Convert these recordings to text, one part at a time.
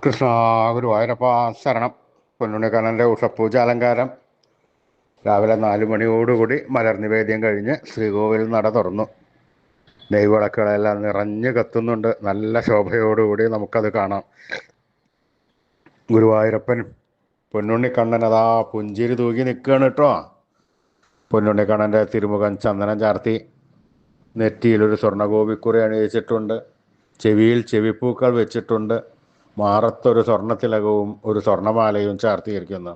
കൃഷ്ണ ഗുരുവായൂരപ്പ ശരണം. പൊന്നുണ്ണിക്കണ്ണൻ്റെ ഉഷപ്പൂജ അലങ്കാരം രാവിലെ 4 മണിയോടുകൂടി മലർനിവേദ്യം കഴിഞ്ഞ് ശ്രീകോവിൽ നട തുറന്നു. നെയ്വിളക്കുകളെല്ലാം നിറഞ്ഞു കത്തുന്നുണ്ട്. നല്ല ശോഭയോടുകൂടി നമുക്കത് കാണാം. ഗുരുവായൂരപ്പൻ പൊന്നുണ്ണിക്കണ്ണൻ അതാ പുഞ്ചിരി തൂകി നിൽക്കുകയാണ് കേട്ടോ. പൊന്നുണ്ണിക്കണ്ണൻ്റെ തിരുമുഖം ചന്ദനം ചാർത്തി, നെറ്റിയിലൊരു സ്വർണ്ണഗോപിക്കുറി അണിയിച്ചിട്ടുണ്ട്, ചെവിയിൽ ചെവിപ്പൂക്കൾ വെച്ചിട്ടുണ്ട്, മാറത്തൊരു സ്വർണ്ണത്തിലകവും ഒരു സ്വർണ്ണമാലയും ചാർത്തിയിരിക്കുന്നു.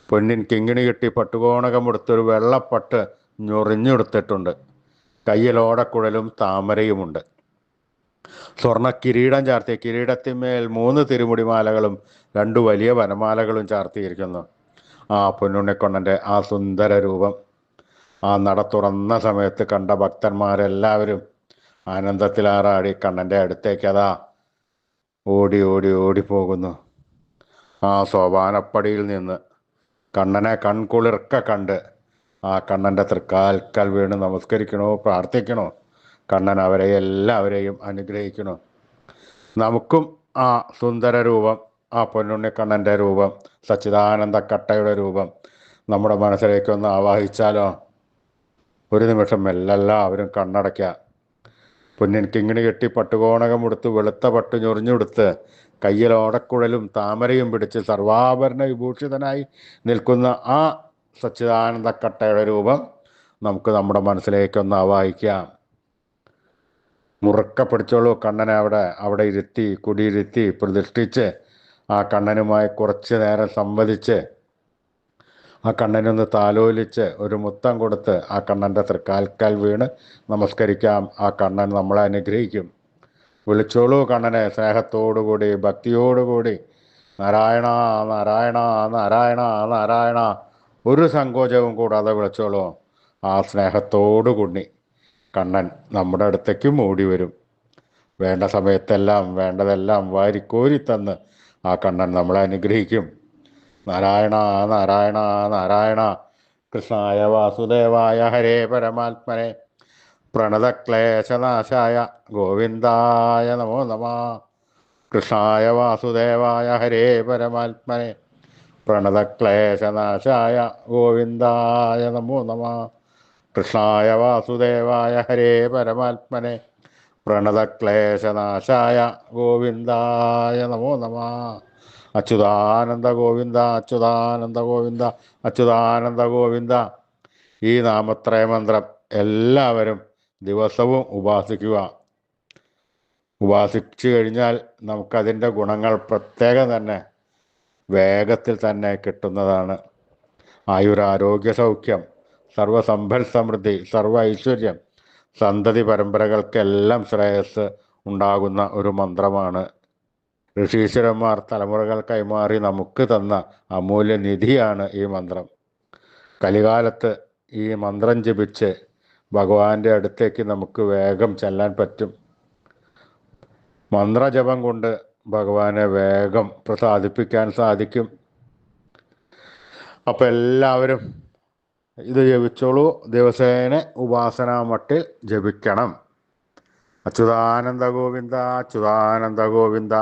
പൊന്നിൻ കിങ്ങിണി കെട്ടി പട്ടുകോണകമെടുത്തൊരു വെള്ളപ്പട്ട് ഞൊറിഞ്ഞെടുത്തിട്ടുണ്ട്. കയ്യിൽ ഓടക്കുഴലും താമരയുമുണ്ട്. സ്വർണ്ണ കിരീടം ചാർത്തിയ കിരീടത്തിന്മേൽ 3 തിരുമുടിമാലകളും 2 വലിയ വനമാലകളും ചാർത്തിയിരിക്കുന്നു. ആ പൊന്നുണ്ണിക്കൊണ്ണൻ്റെ ആ സുന്ദര രൂപം ആ നട തുറന്ന സമയത്ത് കണ്ട ഭക്തന്മാരെല്ലാവരും ആനന്ദത്തിലാറാടി കണ്ണൻ്റെ അടുത്തേക്ക് അതാ ഓടി ഓടി ഓടിപ്പോകുന്നു. ആ സോപാനപ്പടിയിൽ നിന്ന് കണ്ണനെ കൺകുളിർക്ക കണ്ട് ആ കണ്ണൻ്റെ തൃക്കാൽക്കൽ വീണ് നമസ്കരിക്കണോ, പ്രാർത്ഥിക്കണോ. കണ്ണൻ അവരെ എല്ലാവരെയും അനുഗ്രഹിക്കണോ. നമുക്കും ആ സുന്ദര രൂപം, ആ പൊന്നുണ്ണിക്കണ്ണൻ്റെ രൂപം, സച്ചിദാനന്ദ കട്ടയുടെ രൂപം നമ്മുടെ മനസ്സിലേക്കൊന്ന് ആവാഹിച്ചാലോ. ഒരു നിമിഷം എല്ലാവരും കണ്ണടയ്ക്കുക. പൊന്നിൻ കിങ്ങിണി കെട്ടി പട്ടുകോണകമെടുത്ത് വെളുത്ത പട്ട് ഞൊറിഞ്ഞെടുത്ത് കയ്യിൽ ഓടക്കുഴലും താമരയും പിടിച്ച് സർവാഭരണ വിഭൂഷിതനായി നിൽക്കുന്ന ആ സച്ചിദാനന്ദ കട്ടയുടെ രൂപം നമുക്ക് നമ്മുടെ മനസ്സിലേക്കൊന്ന് ആവാഹിക്കാം. മുറുക്ക പിടിച്ചോളൂ. കണ്ണനെ അവിടെ ഇരുത്തി, കുടിയിരുത്തി, പ്രതിഷ്ഠിച്ച് ആ കണ്ണനുമായി കുറച്ച് നേരം സംവദിച്ച് ആ കണ്ണനൊന്ന് താലോലിച്ച് ഒരു മുത്തം കൊടുത്ത് ആ കണ്ണൻ്റെ തൃക്കാൽക്കൽ വീണ് നമസ്കരിക്കാം. ആ കണ്ണൻ നമ്മളെ അനുഗ്രഹിക്കും. വിളിച്ചോളൂ കണ്ണനെ സ്നേഹത്തോടുകൂടി, ഭക്തിയോടുകൂടി. നാരായണ നാരായണ നാരായണ നാരായണ. ഒരു സങ്കോചവും കൂടാതെ വിളിച്ചോളൂ. ആ സ്നേഹത്തോടുകൂടി കണ്ണൻ നമ്മുടെ അടുത്തേക്കും ഓടി വരും. വേണ്ട സമയത്തെല്ലാം വേണ്ടതെല്ലാം വാരിക്കോരി തന്ന് ആ കണ്ണൻ നമ്മളെ അനുഗ്രഹിക്കും. നാരായണ നാരായണ നാരായണ. കൃഷ്ണായ വാസുദേവായ ഹരേ പരമാത്മനെ പ്രണതക്ലേശനാശായ ഗോവിന്ദായ നമോ നമഃ. കൃഷ്ണായ വാസുദേവായ ഹരേ പരമാത്മനെ പ്രണതക്ലേശനാശായ ഗോവിന്ദായ നമോ നമഃ. കൃഷ്ണായ വാസുദേവായ ഹരേ പരമാത്മനെ പ്രണതക്ലേശനാശായ ഗോവിന്ദായ നമോ നമഃ. അച്യുതാനന്ദ ഗോവിന്ദ അച്യുതാനന്ദ ഗോവിന്ദ അച്യുതാനന്ദ ഗോവിന്ദ. ഈ നാമത്രയ മന്ത്രം എല്ലാവരും ദിവസവും ഉപാസിക്കുക. ഉപാസിച്ചു കഴിഞ്ഞാൽ നമുക്കതിൻ്റെ ഗുണങ്ങൾ പ്രത്യേകം തന്നെ വേഗത്തിൽ തന്നെ കിട്ടുന്നതാണ്. ആയുരാരോഗ്യ സൗഖ്യം, സർവസമ്പൽ സമൃദ്ധി, സർവ ഐശ്വര്യം, സന്തതി പരമ്പരകൾക്കെല്ലാം ശ്രേയസ് ഉണ്ടാകുന്ന ഒരു മന്ത്രമാണ്. ഋഷീശ്വരന്മാർ തലമുറകൾ കൈമാറി നമുക്ക് തന്ന അമൂല്യ നിധിയാണ് ഈ മന്ത്രം. കലികാലത്ത് ഈ മന്ത്രം ജപിച്ച് ഭഗവാന്റെ അടുത്തേക്ക് നമുക്ക് വേഗം ചെല്ലാൻ പറ്റും. മന്ത്രജപം കൊണ്ട് ഭഗവാനെ വേഗം പ്രസാദിപ്പിക്കാൻ സാധിക്കും. അപ്പം എല്ലാവരും ഇത് ജപിച്ചോളൂ. ദിവസേന ഉപാസനാ മട്ടിൽ ജപിക്കണം. അച്യുതാനന്ദ ഗോവിന്ദ അച്യുതാനന്ദ ഗോവിന്ദ.